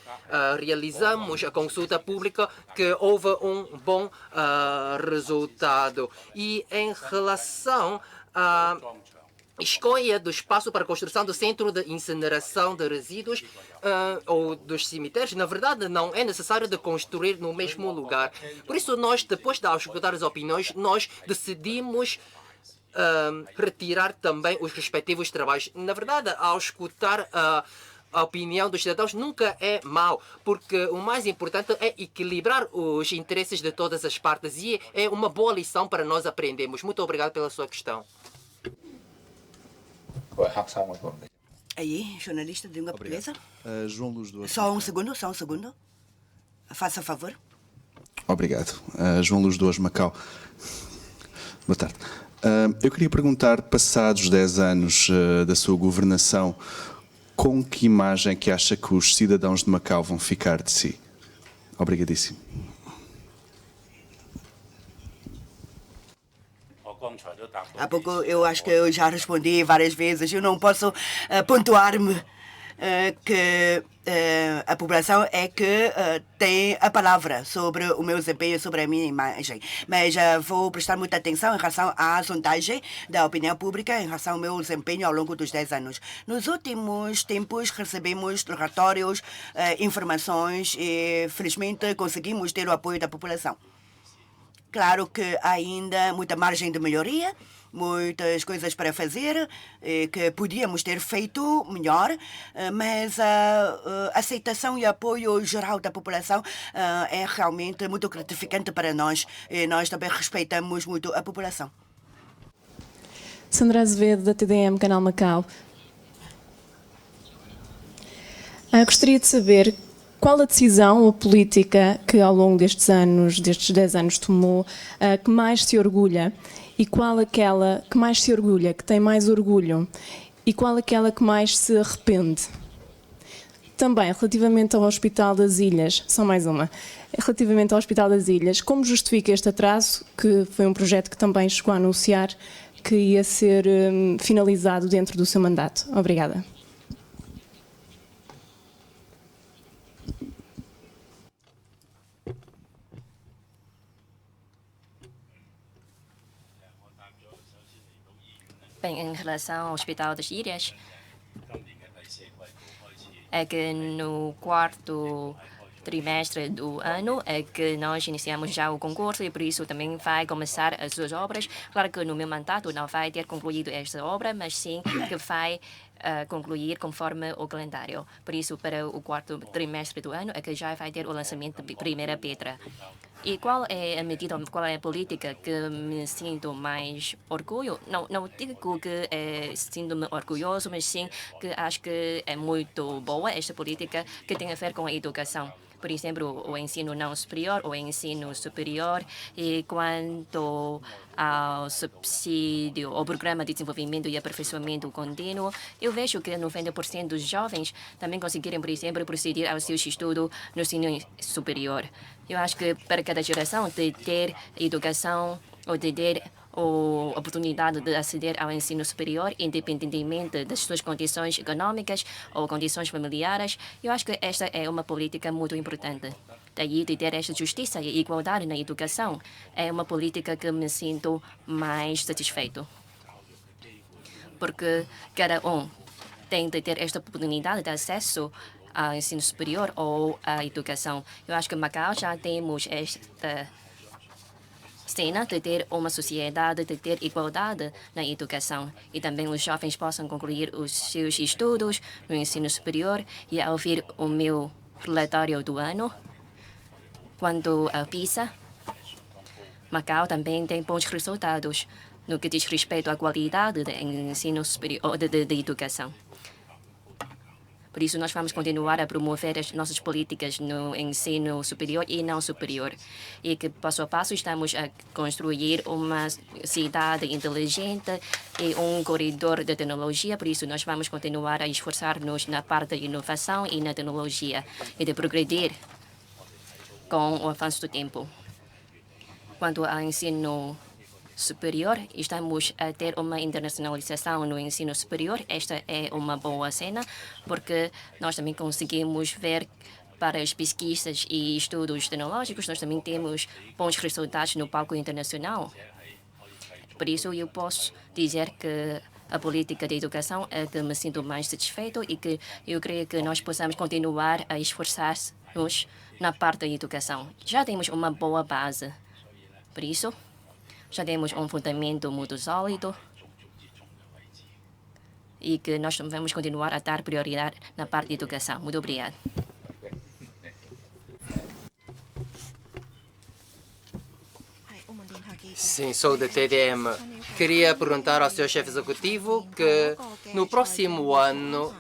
realizamos a consulta pública que houve um bom resultado. E em relação à escolha do espaço para a construção do centro de incineração de resíduos ou dos cemitérios, na verdade, não é necessário de construir no mesmo lugar. Por isso, nós, depois de escutar as opiniões, nós decidimos retirar também os respectivos trabalhos. Na verdade, ao escutar a opinião dos cidadãos nunca é mau, porque o mais importante é equilibrar os interesses de todas as partes e é uma boa lição para nós aprendermos. Muito obrigado pela sua questão. Aí, jornalista de língua portuguesa. João Luz do Só um segundo. Faça favor. Obrigado. João Luz do Macau. Boa tarde. Eu queria perguntar, passados 10 anos da sua governação, com que imagem que acha que os cidadãos de Macau vão ficar de si? Obrigadíssimo. Há pouco eu acho que eu já respondi várias vezes. Eu não posso pontuar-me que a população é que tem a palavra sobre o meu desempenho, sobre a minha imagem. Mas vou prestar muita atenção em relação à sondagem da opinião pública em relação ao meu desempenho ao longo dos 10 anos. Nos últimos tempos recebemos relatórios, informações e felizmente conseguimos ter o apoio da população. Claro que há ainda muita margem de melhoria, muitas coisas para fazer que podíamos ter feito melhor, mas a aceitação e apoio geral da população é realmente muito gratificante para nós e nós também respeitamos muito a população. Sandra Azevedo, da TDM, Canal Macau. Gostaria de saber qual a decisão ou política que ao longo destes 10 anos tomou, que mais se orgulha e qual aquela que mais se orgulha, que tem mais orgulho e qual aquela que mais se arrepende? Também, relativamente ao Hospital das Ilhas, só mais uma, relativamente ao Hospital das Ilhas, como justifica este atraso, que foi um projeto que também chegou a anunciar que ia ser finalizado dentro do seu mandato? Obrigada. Bem, em relação ao Hospital das Ilhas, é que no quarto trimestre do ano é que nós iniciamos já o concurso e por isso também vai começar as suas obras. Claro que no meu mandato não vai ter concluído esta obra, mas sim que vai concluir conforme o calendário. Por isso, para o quarto trimestre do ano é que já vai ter o lançamento da primeira pedra. E qual é a medida, qual é a política que me sinto mais orgulho? Não digo que sinto-me orgulhoso, mas sim que acho que é muito boa esta política que tem a ver com a educação. Por exemplo, o ensino não superior, o ensino superior, e quanto ao subsídio, ao programa de desenvolvimento e aperfeiçoamento contínuo, eu vejo que 90% dos jovens também conseguiram, por exemplo, proceder ao seu estudo no ensino superior. Eu acho que para cada geração de ter educação ou de ter a oportunidade de aceder ao ensino superior, independentemente das suas condições econômicas ou condições familiares, eu acho que esta é uma política muito importante. Daí de ter esta justiça e igualdade na educação, é uma política que me sinto mais satisfeito. Porque cada um tem de ter esta oportunidade de acesso ao ensino superior ou à educação. Eu acho que em Macau já temos esta cena de ter uma sociedade, de ter igualdade na educação e também os jovens possam concluir os seus estudos no ensino superior. E ao ouvir o meu relatório do ano, quanto ao PISA, Macau também tem bons resultados no que diz respeito à qualidade do ensino superior, de educação. Por isso, nós vamos continuar a promover as nossas políticas no ensino superior e não superior. E que, passo a passo, estamos a construir uma cidade inteligente e um corredor de tecnologia. Por isso, nós vamos continuar a esforçar-nos na parte de inovação e na tecnologia e de progredir com o avanço do tempo. Quanto ao ensino superior. Estamos a ter uma internacionalização no ensino superior. Esta é uma boa cena, porque nós também conseguimos ver para as pesquisas e estudos tecnológicos, nós também temos bons resultados no palco internacional. Por isso, eu posso dizer que a política de educação é que me sinto mais satisfeito e que eu creio que nós possamos continuar a esforçar-nos na parte da educação. Já temos uma boa base. Por isso, já temos um fundamento muito sólido e que nós vamos continuar a dar prioridade na parte de educação. Muito obrigada. Sim, sou da TDM. Queria perguntar ao senhor chefe executivo que no próximo ano...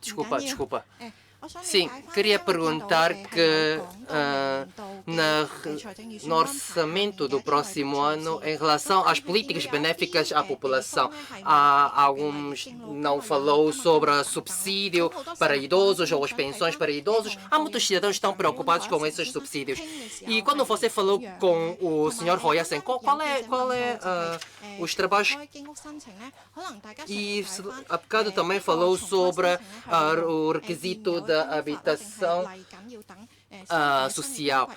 Desculpa. Sim, queria perguntar que no orçamento do próximo ano, em relação às políticas benéficas à população, alguns não falou sobre o subsídio para idosos ou as pensões para idosos. Há muitos cidadãos que estão preocupados com esses subsídios. E quando você falou com o senhor Royasen, qual é os trabalhos? E há bocado também falou sobre o requisito da habitação social.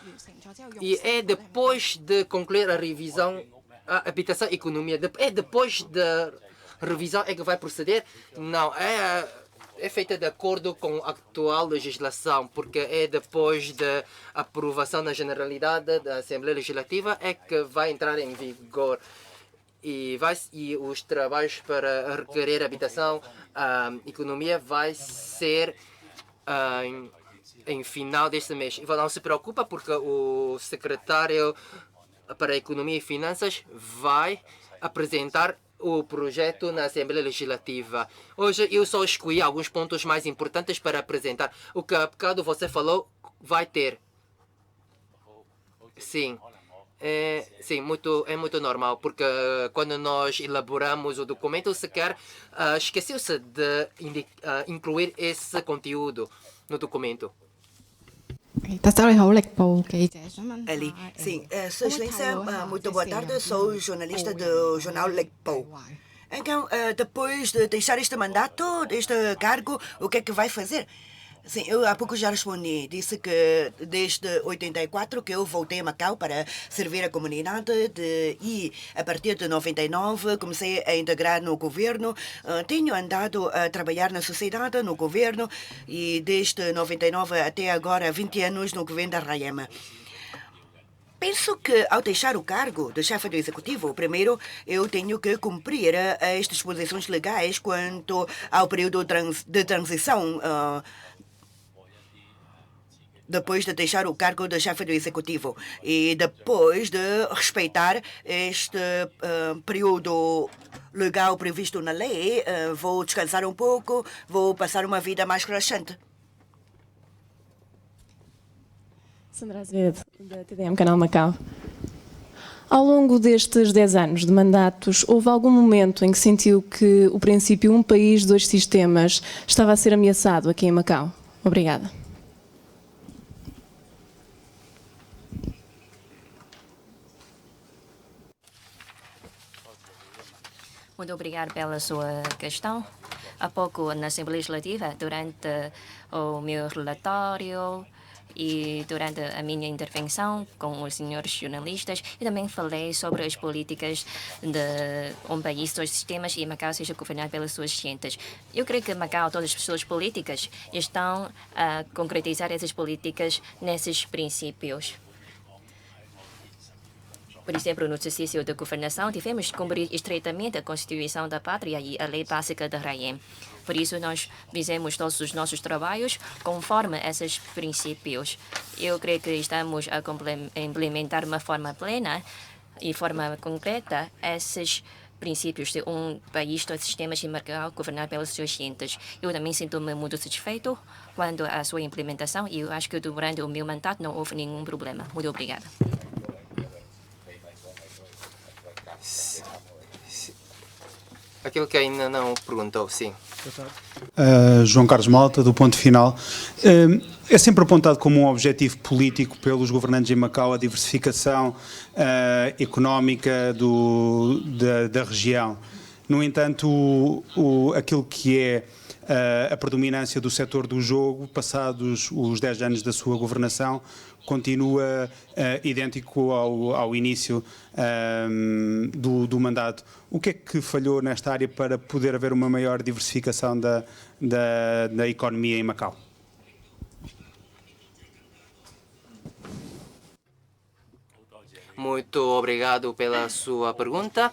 E é depois de concluir a revisão, a habitação e economia, é depois da revisão é que vai proceder? Não, é feita de acordo com a atual legislação, porque é depois da aprovação na generalidade da Assembleia Legislativa é que vai entrar em vigor. E os trabalhos para requerer habitação, economia, vai ser em final deste mês. E não se preocupa porque o secretário para a Economia e Finanças vai apresentar o projeto na Assembleia Legislativa. Hoje eu só escolhi alguns pontos mais importantes para apresentar. O que há bocado você falou vai ter. Sim. Sim, é muito normal, porque quando nós elaboramos o documento, sequer esqueceu-se de incluir esse conteúdo no documento. Ali, sim. Sua Excelência, muito boa tarde. Sou jornalista do jornal Legpo. Então, depois de deixar este mandato, este cargo, o que é que vai fazer? Sim, eu há pouco já respondi. Disse que desde 84 que eu voltei a Macau para servir a comunidade e a partir de 99 comecei a integrar no governo. Tenho andado a trabalhar na sociedade, no governo e desde 99 até agora 20 anos no governo da Raema. Penso que, ao deixar o cargo de chefe do executivo, primeiro eu tenho que cumprir as disposições legais quanto ao período de transição depois de deixar o cargo de chefe do executivo e depois de respeitar este período legal previsto na lei, vou descansar um pouco, vou passar uma vida mais relaxante. Sandra Azevedo, da TDM Canal Macau. Ao longo destes 10 anos de mandatos, houve algum momento em que sentiu que o princípio um país, dois sistemas estava a ser ameaçado aqui em Macau? Obrigada. Muito obrigada pela sua questão. Há pouco, na Assembleia Legislativa, durante o meu relatório e durante a minha intervenção com os senhores jornalistas, eu também falei sobre as políticas de um país, dois sistemas e Macau seja governado pelas suas gentes. Eu creio que Macau, todas as pessoas políticas, estão a concretizar essas políticas nesses princípios. Por exemplo, no exercício da governação, tivemos que cumprir estreitamente a Constituição da Pátria e a Lei Básica da Raiem. Por isso, nós fizemos todos os nossos trabalhos conforme esses princípios. Eu creio que estamos a implementar de uma forma plena e forma concreta esses princípios de um país, dois sistemas e Macau governado pelos seus gentes. Eu também sinto-me muito satisfeito quando a sua implementação e eu acho que durante o meu mandato não houve nenhum problema. Muito obrigada. Aquilo que ainda não perguntou, sim. João Carlos Malta, do Ponto Final. É sempre apontado como um objetivo político pelos governantes em Macau a diversificação económica da região. No entanto, aquilo que é a predominância do setor do jogo, passados os 10 anos da sua governação, continua idêntico ao início do mandato. O que é que falhou nesta área para poder haver uma maior diversificação da economia em Macau? Muito obrigado pela sua pergunta.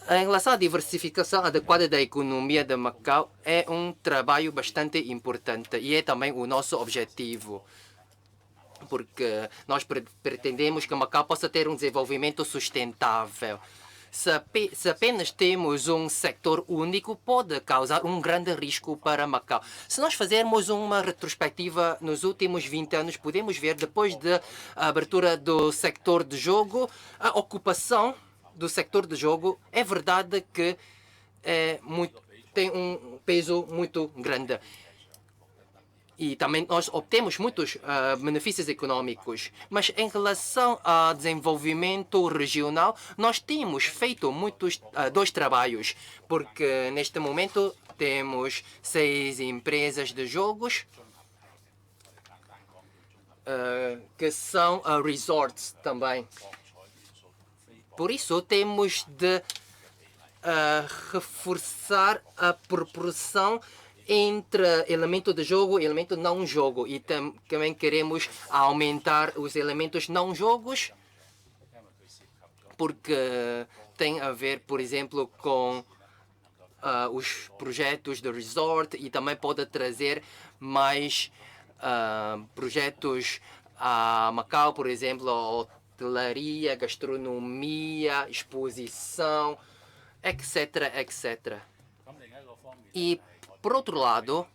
Em relação à diversificação adequada da economia de Macau, é um trabalho bastante importante e é também o nosso objetivo, porque nós pretendemos que Macau possa ter um desenvolvimento sustentável. Se apenas temos um sector único, pode causar um grande risco para Macau. Se nós fizermos uma retrospectiva nos últimos 20 anos, podemos ver, depois da abertura do sector de jogo, a ocupação do sector de jogo é verdade que tem um peso muito grande. E também nós obtemos muitos benefícios econômicos. Mas em relação ao desenvolvimento regional, nós temos feito dois trabalhos, porque neste momento temos 6 empresas de jogos que são resorts também. Por isso, temos de reforçar a proporção entre elemento de jogo e elemento não jogo. E também queremos aumentar os elementos não jogos, porque tem a ver, por exemplo, com os projetos de resort e também pode trazer mais projetos a Macau, por exemplo, hotelaria, gastronomia, exposição, etc, etc. E, por outro lado,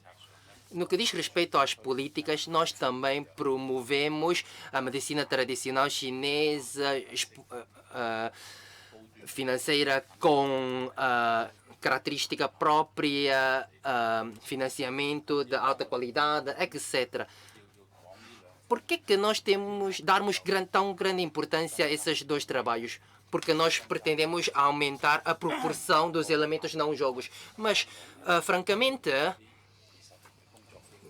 no que diz respeito às políticas, nós também promovemos a medicina tradicional chinesa, financeira com característica própria, financiamento de alta qualidade, etc. Por que nós darmos tão grande importância a esses dois trabalhos? Porque nós pretendemos aumentar a proporção dos elementos não jogos. Mas, francamente,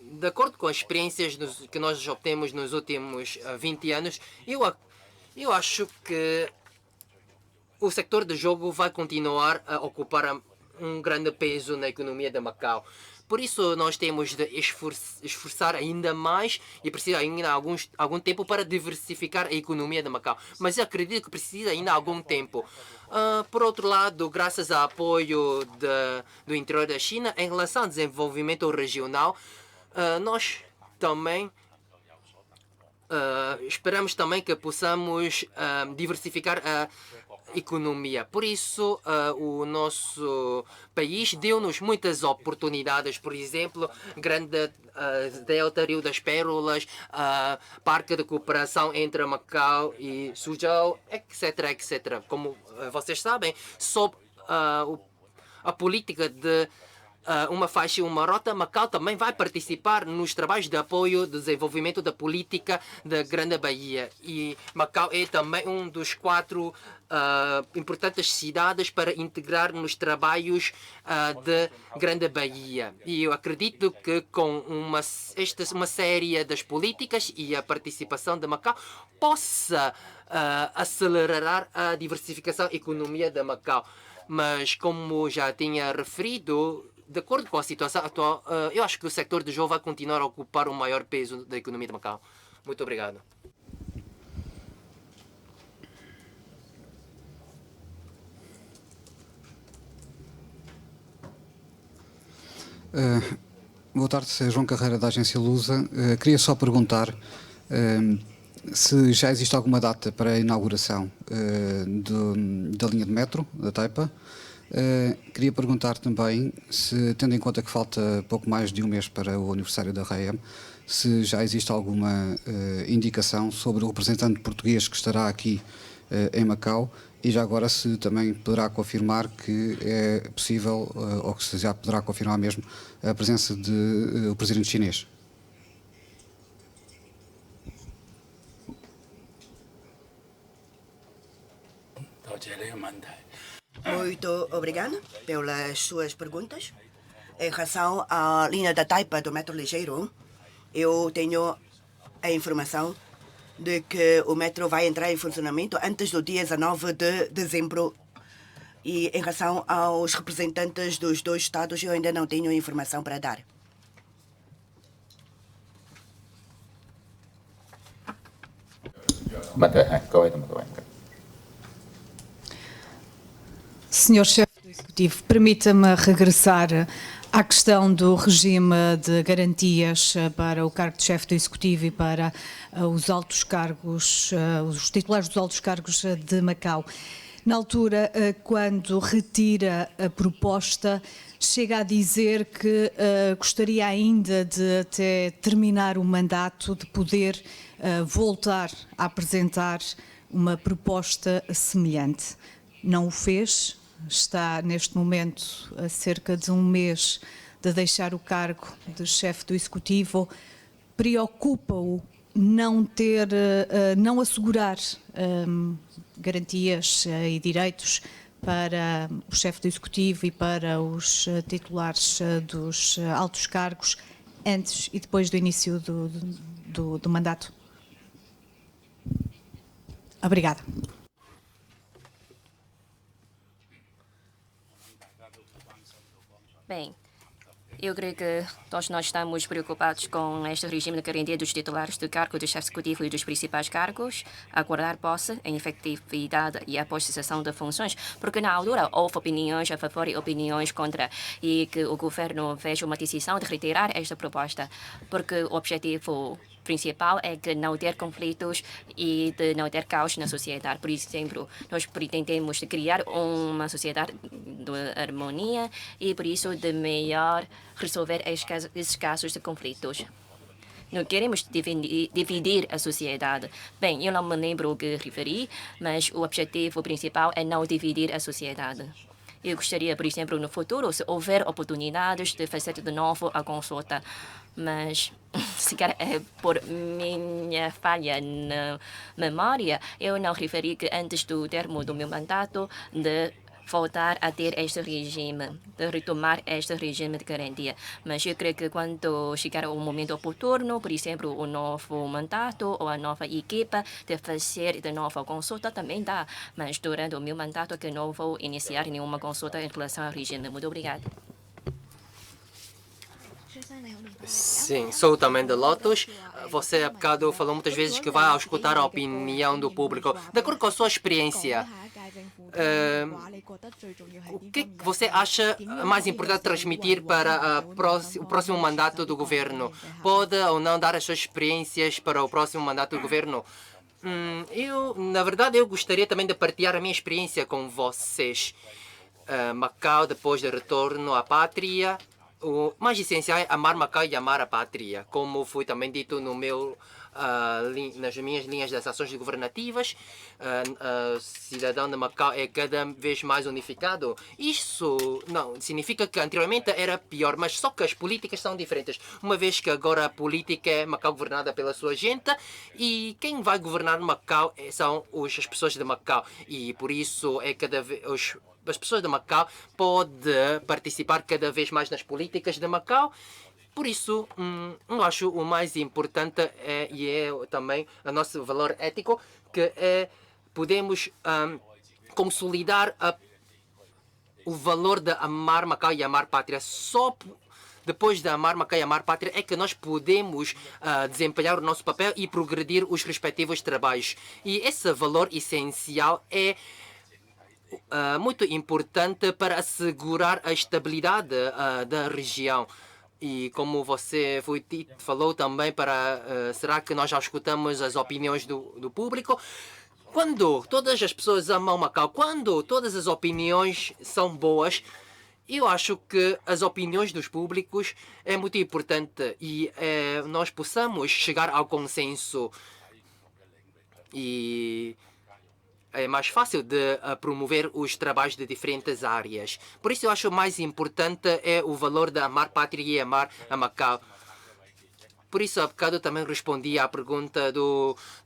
de acordo com as experiências que nós obtemos nos últimos 20 anos, eu acho que o sector de jogo vai continuar a ocupar um grande peso na economia de Macau. Por isso, nós temos de esforçar ainda mais e precisa ainda algum tempo para diversificar a economia de Macau. Mas eu acredito que precisa ainda algum tempo. Por outro lado, graças ao apoio do interior da China, em relação ao desenvolvimento regional, nós também esperamos também que possamos diversificar a economia. Por isso, o nosso país deu-nos muitas oportunidades, por exemplo, Grande Delta, Rio das Pérolas, Parque de Cooperação entre Macau e Suzhou, etc, etc. Como vocês sabem, sob a política de uma faixa e uma rota, Macau também vai participar nos trabalhos de apoio do desenvolvimento da política da Grande Bahia. E Macau é também um dos 4 importantes cidades para integrar nos trabalhos de Grande Bahia. E eu acredito que com uma série das políticas e a participação de Macau possa acelerar a diversificação da economia de Macau. Mas, como já tinha referido, de acordo com a situação atual, eu acho que o sector de jogo vai continuar a ocupar o maior peso da economia de Macau. Muito obrigado. Boa tarde, João Carreira, da agência Lusa. Queria só perguntar se já existe alguma data para a inauguração da linha de metro, da Taipa. Queria perguntar também se, tendo em conta que falta pouco mais de um mês para o aniversário da REM, se já existe alguma indicação sobre o representante português que estará aqui em Macau E já agora se também poderá confirmar que é possível, ou que se já poderá confirmar mesmo, a presença do presidente chinês. Muito obrigada pelas suas perguntas. Em relação à linha da Taipa do metro ligeiro, eu tenho a informação de que o metro vai entrar em funcionamento antes do dia 19 de dezembro. E em relação aos representantes dos dois estados, eu ainda não tenho informação para dar. Senhor Chefe do Executivo, permita-me regressar à questão do regime de garantias para o cargo de Chefe do Executivo e para os altos cargos, os titulares dos altos cargos de Macau. Na altura, quando retira a proposta, chega a dizer que gostaria ainda de até terminar o mandato, de poder voltar a apresentar uma proposta semelhante. Não o fez. Está neste momento a cerca de um mês de deixar o cargo de chefe do Executivo. Preocupa-o não assegurar garantias e direitos para o chefe do Executivo e para os titulares dos altos cargos antes e depois do início do mandato? Obrigada. Bem, eu creio que todos nós estamos preocupados com este regime de garantia dos titulares do cargo do chefe executivo e dos principais cargos, aguardar posse, em efetividade e a cessação de funções, porque na altura houve opiniões a favor e opiniões contra, e que o governo fez uma decisão de retirar esta proposta, porque o objetivo principal é que não ter conflitos e de não ter caos na sociedade. Por exemplo, nós pretendemos criar uma sociedade de harmonia e, por isso, de melhor resolver esses casos de conflitos. Não queremos dividir a sociedade. Bem, eu não me lembro o que referi, mas o objetivo principal é não dividir a sociedade. Eu gostaria, por exemplo, no futuro, se houver oportunidades de fazer de novo a consulta, mas se calhar é por minha falha na memória, eu não referi que antes do termo do meu mandato de voltar a ter este regime, de retomar este regime de garantia. Mas eu creio que quando chegar o momento oportuno, por exemplo, o novo mandato ou a nova equipa de fazer de novo a consulta também dá. Mas durante o meu mandato que não vou iniciar nenhuma consulta em relação ao regime. Muito obrigada. Sim, sou também de Lotus. Você há bocado falou muitas vezes que vai escutar a opinião do público. De acordo com a sua experiência, o que você acha mais importante transmitir para o próximo mandato do governo? Pode ou não dar as suas experiências para o próximo mandato do governo? Na verdade, eu gostaria também de partilhar a minha experiência com vocês. Macau, depois do retorno à pátria, o mais essencial é amar Macau e amar a pátria. Como foi também dito no meu, nas minhas linhas das ações governativas, cidadão de Macau é cada vez mais unificado. Isso não significa que anteriormente era pior, mas só que as políticas são diferentes. Uma vez que agora a política é Macau governada pela sua gente e quem vai governar Macau são as pessoas de Macau. E por isso é cada vez as pessoas de Macau podem participar cada vez mais nas políticas de Macau. Por isso, eu acho o mais importante e é também o nosso valor ético, que é podemos consolidar o valor de amar Macau e amar pátria. Só depois de amar Macau e amar pátria é que nós podemos desempenhar o nosso papel e progredir os respectivos trabalhos. E esse valor essencial é muito importante para assegurar a estabilidade da região. E como você falou também, será que nós já escutamos as opiniões do público? Quando todas as pessoas amam Macau, quando todas as opiniões são boas, eu acho que as opiniões dos públicos é muito importante e nós possamos chegar ao consenso. E é mais fácil de promover os trabalhos de diferentes áreas. Por isso eu acho mais importante é o valor de amar pátria e amar a Macau. Por isso, há bocado também respondi à pergunta de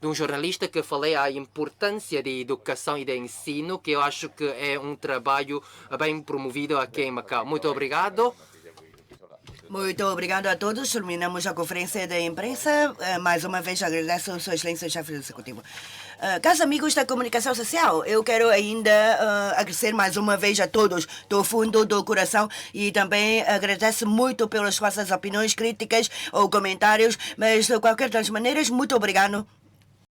um jornalista que falei a importância de educação e de ensino, que eu acho que é um trabalho bem promovido aqui em Macau. Muito obrigado. Muito obrigado a todos. Terminamos a conferência de imprensa. Mais uma vez agradeço Sua Excelência, chefe do Executivo. Caros amigos da comunicação social, eu quero ainda agradecer mais uma vez a todos do fundo do coração e também agradeço muito pelas vossas opiniões, críticas ou comentários, mas de qualquer das maneiras, muito obrigado.